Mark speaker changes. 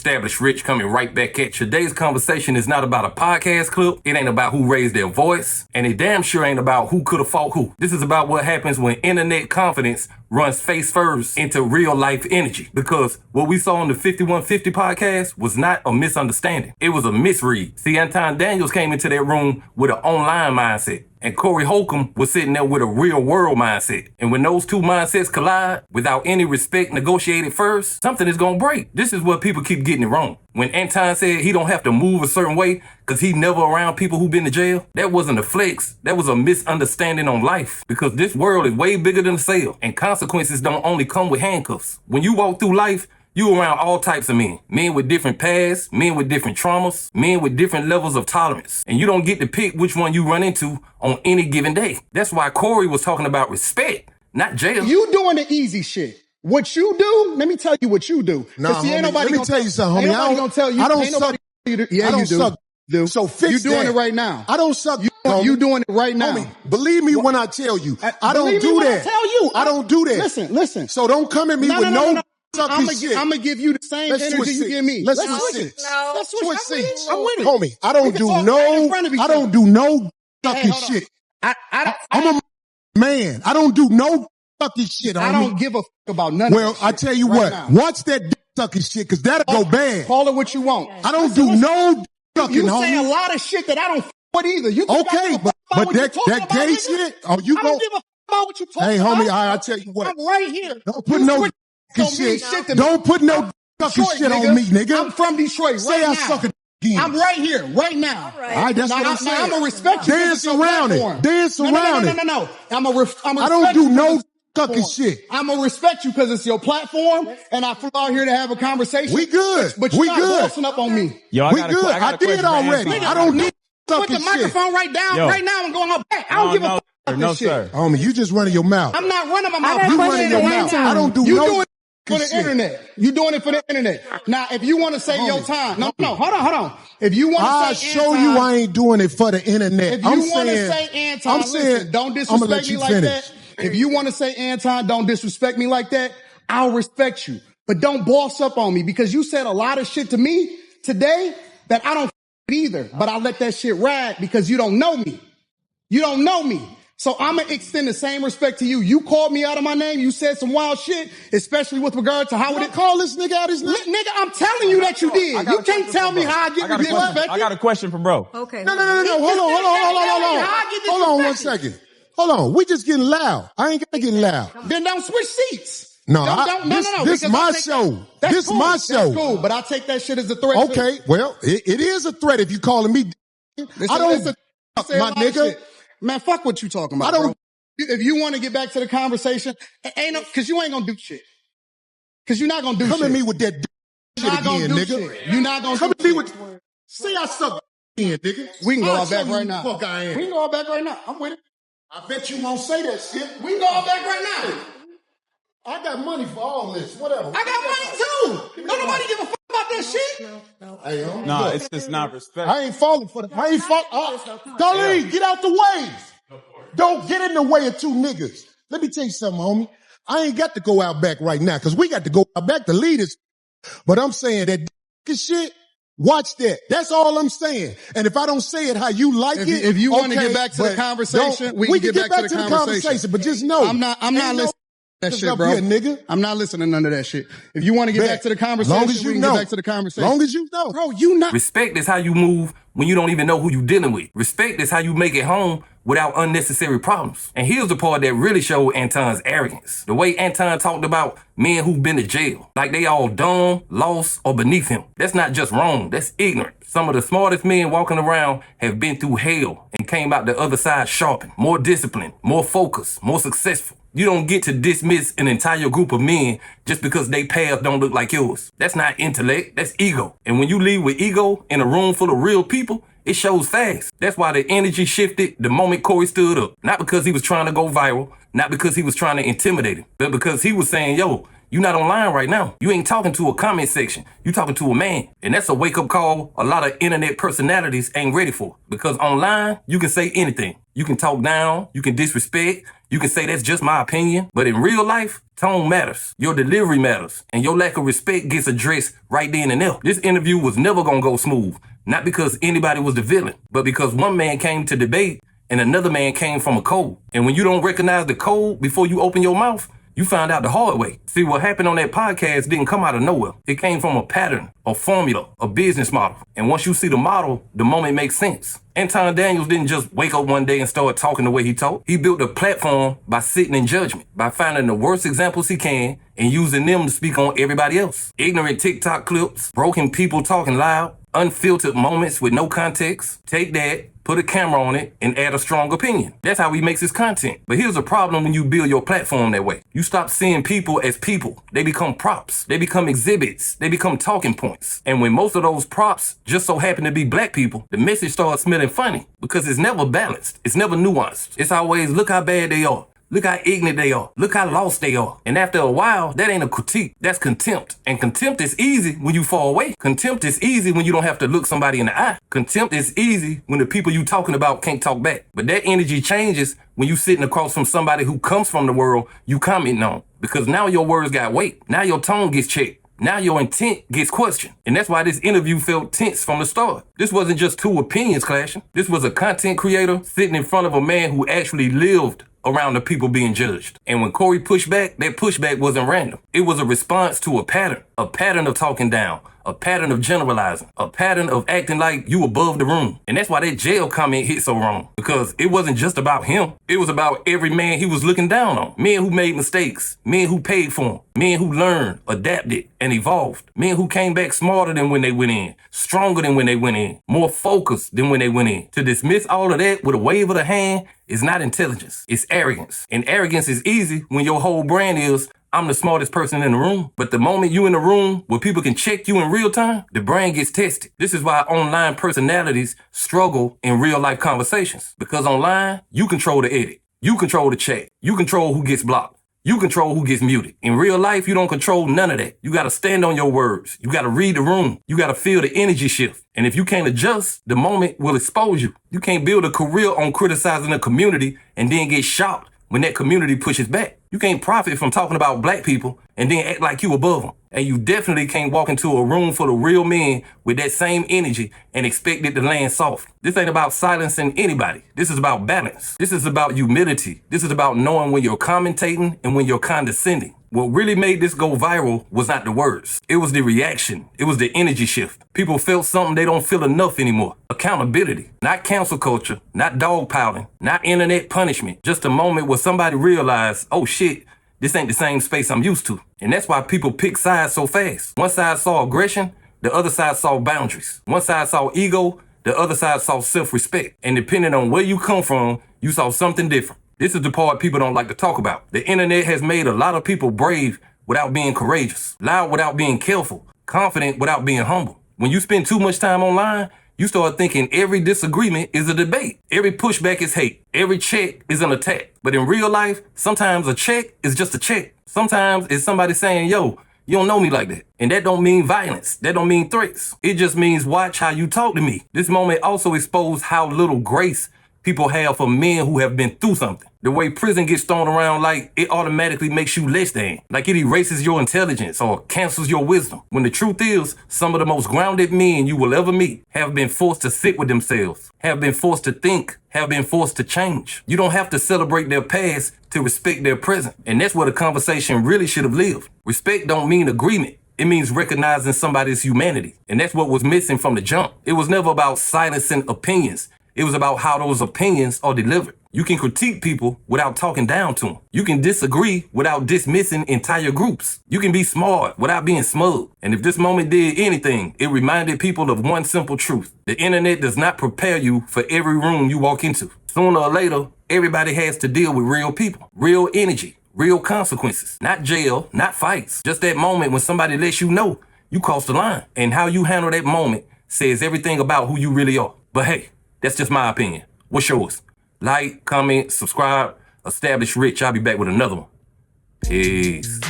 Speaker 1: Established Rich coming right back at you. Today's conversation is not about a podcast clip. It ain't about who raised their voice. And it damn sure ain't about who could have fought who. This is about what happens when internet confidence runs face first into real life energy. Because what we saw on the 5150 podcast was not a misunderstanding. It was a misread. See, Anton Daniels came into that room with an online mindset. And Corey Holcomb was sitting there with a real world mindset. And when those two mindsets collide, without any respect negotiated first, something is gonna break. This is what people keep getting it wrong. When Anton said he don't have to move a certain way because he never around people who been to jail, that wasn't a flex. That was a misunderstanding on life. Because this world is way bigger than a cell. And consequences don't only come with handcuffs. When you walk through life, you around all types of men. Men with different pasts, men with different traumas, men with different levels of tolerance. And you don't get to pick which one you run into on any given day. That's why Corey was talking about respect, not jail.
Speaker 2: You doing the easy shit. What you do, let me tell you what you do.
Speaker 3: Nah,
Speaker 2: see, ain't nobody
Speaker 3: let me tell you something, homie.
Speaker 2: Ain't nobody gonna tell you.
Speaker 3: I don't
Speaker 2: ain't nobody
Speaker 3: suck.
Speaker 2: Yeah,
Speaker 3: I don't
Speaker 2: you do.
Speaker 3: suck.
Speaker 2: Do.
Speaker 3: So fix
Speaker 2: You doing
Speaker 3: that.
Speaker 2: it right now.
Speaker 3: I don't suck.
Speaker 2: You doing it right now.
Speaker 3: Homie, believe me when I tell you. I don't
Speaker 2: Believe me
Speaker 3: do
Speaker 2: when
Speaker 3: that.
Speaker 2: I tell you.
Speaker 3: I don't do that.
Speaker 2: Listen.
Speaker 3: So don't come at me with no sucky shit.
Speaker 2: I'm gonna give you the same energy you give me.
Speaker 3: Let's switch seats.
Speaker 2: Let's switch seats. I'm with it.
Speaker 3: Homie, I don't do no sucky shit. I'm a man. I don't do no sucky shit, homie.
Speaker 2: I don't give a fuck about none of
Speaker 3: Well,
Speaker 2: that
Speaker 3: I tell you what. Watch that sucky shit, because that'll go bad.
Speaker 2: Call it what you want.
Speaker 3: I don't do no sucking,
Speaker 2: You
Speaker 3: homie.
Speaker 2: say a lot of shit that I don't fuck with either. You think
Speaker 3: Okay, but that gay shit, oh, you
Speaker 2: I
Speaker 3: go.
Speaker 2: don't give a fuck about what you talking
Speaker 3: Hey,
Speaker 2: about.
Speaker 3: homie, I tell you what.
Speaker 2: I'm right here.
Speaker 3: Don't put no sucky shit. Don't put no sucky shit on me, nigga.
Speaker 2: I'm from Detroit
Speaker 3: Say
Speaker 2: right
Speaker 3: I
Speaker 2: now.
Speaker 3: suck a again.
Speaker 2: I'm right here, right now.
Speaker 3: All right, that's what I'm saying.
Speaker 2: I'm gonna respect you.
Speaker 3: Dance around it. Dance around it.
Speaker 2: No.
Speaker 3: I don't do no sucky shit.
Speaker 2: I'm gonna respect you because it's your platform, and I flew out here to have a conversation.
Speaker 3: We good.
Speaker 2: But you're not bossing up on me.
Speaker 4: Yo,
Speaker 3: We good. I did already. I don't need
Speaker 2: Put the
Speaker 3: sucky shit.
Speaker 2: microphone right now and go on my back. I don't give a fuck about this shit.
Speaker 3: Homie, you just running your mouth.
Speaker 2: I'm not running my mouth.
Speaker 3: You running your mouth. I don't do
Speaker 2: You
Speaker 3: no
Speaker 2: doing it for the
Speaker 3: shit.
Speaker 2: internet. You doing it for the internet. Now, if you want to say your time, no, hold on. If you want to
Speaker 3: I'll
Speaker 2: say
Speaker 3: show
Speaker 2: Anton,
Speaker 3: you I ain't doing it for the internet.
Speaker 2: if you want to say Anton, listen, don't
Speaker 3: I'm gonna let
Speaker 2: disrespect me
Speaker 3: you
Speaker 2: like
Speaker 3: finish.
Speaker 2: that. If you want to say Anton, don't disrespect me like that. I'll respect you, but don't boss up on me because you said a lot of shit to me today that I don't f- either. But I let that shit ride because you don't know me. You don't know me. So I'm going to extend the same respect to you. You called me out of my name. You said some wild shit, especially with regard to how would it call this nigga out his name? Nigga, I'm telling you that you did. You can't tell me how I get disrespected.
Speaker 4: I got a question for bro.
Speaker 5: Okay.
Speaker 3: No. Hold on 1 second. Hold on. We just getting loud. I ain't gonna get loud.
Speaker 2: Then don't switch seats.
Speaker 3: No, this
Speaker 2: because
Speaker 3: my
Speaker 2: I take
Speaker 3: show.
Speaker 2: That's
Speaker 3: This
Speaker 2: cool.
Speaker 3: my show.
Speaker 2: That's cool, but I take that shit as a threat.
Speaker 3: Okay, well, it is a threat if you calling me. I don't, my nigga.
Speaker 2: Man, fuck what you talking about.
Speaker 3: I don't.
Speaker 2: Bro. If you want to get back to the conversation, because you ain't gonna do shit. Because you're not gonna do shit.
Speaker 3: Come at me with that shit again, nigga.
Speaker 2: Shit. You're not gonna
Speaker 3: Come
Speaker 2: do
Speaker 3: at me
Speaker 2: shit.
Speaker 3: with. Say I suck again, nigga.
Speaker 2: We can go
Speaker 3: I'll
Speaker 2: out back
Speaker 3: show you
Speaker 2: right
Speaker 3: who
Speaker 2: now.
Speaker 3: the fuck I am.
Speaker 2: We can go out back right now. I'm with it.
Speaker 3: I bet you won't say that shit.
Speaker 2: We can go out back right now.
Speaker 3: I got money for all this. Whatever.
Speaker 2: I got money too. Don't nobody give a fuck about that shit.
Speaker 3: Hey, yo,
Speaker 4: No,
Speaker 3: look,
Speaker 4: it's just not respect.
Speaker 3: I ain't falling for that. I ain't falling. Darlene, get out the way. Don't get in the way of two niggas. Let me tell you something, homie. I ain't got to go out back right now because we got to go out back to lead us. But I'm saying that shit, watch that. That's all I'm saying. And if I don't say it how you like it,
Speaker 2: if you want to
Speaker 3: okay,
Speaker 2: get back to the
Speaker 3: but
Speaker 2: conversation,
Speaker 3: we can get back to the conversation. But just know,
Speaker 2: I'm not listening to that shit, bro.
Speaker 3: Here, nigga.
Speaker 2: I'm not listening to none of that shit. If you want to get back to the conversation,
Speaker 3: long as you
Speaker 2: we can
Speaker 3: know.
Speaker 2: get back to the conversation.
Speaker 3: Long as you know.
Speaker 2: Bro, you not.
Speaker 1: Respect is how you move when you don't even know who you dealing with. Respect is how you make it home without unnecessary problems. And here's the part that really showed Anton's arrogance. The way Anton talked about men who've been to jail. Like they all dumb, lost, or beneath him. That's not just wrong, that's ignorant. Some of the smartest men walking around have been through hell and came out the other side sharpened, more disciplined, more focused, more successful. You don't get to dismiss an entire group of men just because they paths don't look like yours. That's not intellect, that's ego. And when you leave with ego in a room full of real people, it shows fast. That's why the energy shifted the moment Corey stood up. Not because he was trying to go viral, not because he was trying to intimidate him, but because he was saying, yo, you're not online right now. You ain't talking to a comment section. You talking to a man. And that's a wake-up call a lot of internet personalities ain't ready for. Because online, you can say anything. You can talk down, you can disrespect, You can say that's just my opinion, but in real life, tone matters. Your delivery matters. And your lack of respect gets addressed right then and there. This interview was never gonna go smooth. Not because anybody was the villain, but because one man came to debate and another man came from a code. And when you don't recognize the code before you open your mouth, you find out the hard way. See, what happened on that podcast didn't come out of nowhere. It came from a pattern, a formula, a business model. And once you see the model, the moment makes sense. Anton Daniels didn't just wake up one day and start talking the way he talked. He built a platform by sitting in judgment, by finding the worst examples he can and using them to speak on everybody else. Ignorant TikTok clips, broken people talking loud, unfiltered moments with no context. Take that, put a camera on it, and add a strong opinion. That's how he makes his content. But here's a problem when you build your platform that way. You stop seeing people as people. They become props. They become exhibits. They become talking points. And when most of those props just so happen to be black people, the message starts smelling funny because it's never balanced. It's never nuanced. It's always, look how bad they are. Look how ignorant they are. Look how lost they are. And after a while, that ain't a critique. That's contempt. And contempt is easy when you fall away. Contempt is easy when you don't have to look somebody in the eye. Contempt is easy when the people you talking about can't talk back. But that energy changes when you sitting across from somebody who comes from the world you commenting on. Because now your words got weight. Now your tone gets checked. Now your intent gets questioned. And that's why this interview felt tense from the start. This wasn't just two opinions clashing. This was a content creator sitting in front of a man who actually lived around the people being judged. And when Corey pushed back, that pushback wasn't random. It was a response to a pattern of talking down, a pattern of generalizing, a pattern of acting like you above the room. And that's why that jail comment hit so wrong, because it wasn't just about him. It was about every man he was looking down on. Men who made mistakes, men who paid for them, men who learned, adapted, and evolved, men who came back smarter than when they went in, stronger than when they went in, more focused than when they went in. To dismiss all of that with a wave of the hand is not intelligence, it's arrogance. And arrogance is easy when your whole brand is, I'm the smartest person in the room. But the moment you in the room where people can check you in real time, the brain gets tested. This is why online personalities struggle in real life conversations. Because online, you control the edit. You control the chat. You control who gets blocked. You control who gets muted. In real life, you don't control none of that. You got to stand on your words. You got to read the room. You got to feel the energy shift. And if you can't adjust, the moment will expose you. You can't build a career on criticizing a community and then get shocked when that community pushes back. You can't profit from talking about black people and then act like you above them. And you definitely can't walk into a room full of real men with that same energy and expect it to land soft. This ain't about silencing anybody. This is about balance. This is about humility. This is about knowing when you're commentating and when you're condescending. What really made this go viral was not the words. It was the reaction. It was the energy shift. People felt something they don't feel enough anymore. Accountability. Not cancel culture. Not dogpiling. Not internet punishment. Just a moment where somebody realized, oh shit, this ain't the same space I'm used to. And that's why people pick sides so fast. One side saw aggression, the other side saw boundaries. One side saw ego, the other side saw self-respect. And depending on where you come from, you saw something different. This is the part people don't like to talk about. The internet has made a lot of people brave without being courageous, loud without being careful, confident without being humble. When you spend too much time online, you start thinking every disagreement is a debate. Every pushback is hate. Every check is an attack. But in real life, sometimes a check is just a check. Sometimes it's somebody saying, yo, you don't know me like that. And that don't mean violence. That don't mean threats. It just means watch how you talk to me. This moment also exposed how little grace people have for men who have been through something. The way prison gets thrown around like it automatically makes you less than. Like it erases your intelligence or cancels your wisdom. When the truth is, some of the most grounded men you will ever meet have been forced to sit with themselves, have been forced to think, have been forced to change. You don't have to celebrate their past to respect their present. And that's where the conversation really should have lived. Respect don't mean agreement. It means recognizing somebody's humanity. And that's what was missing from the jump. It was never about silencing opinions. It was about how those opinions are delivered. You can critique people without talking down to them. You can disagree without dismissing entire groups. You can be smart without being smug. And if this moment did anything, it reminded people of one simple truth. The internet does not prepare you for every room you walk into. Sooner or later, everybody has to deal with real people, real energy, real consequences. Not jail, not fights. Just that moment when somebody lets you know you crossed the line. And how you handle that moment says everything about who you really are. But hey, that's just my opinion. What's yours? Like, comment, subscribe, establish rich. I'll be back with another one. Peace.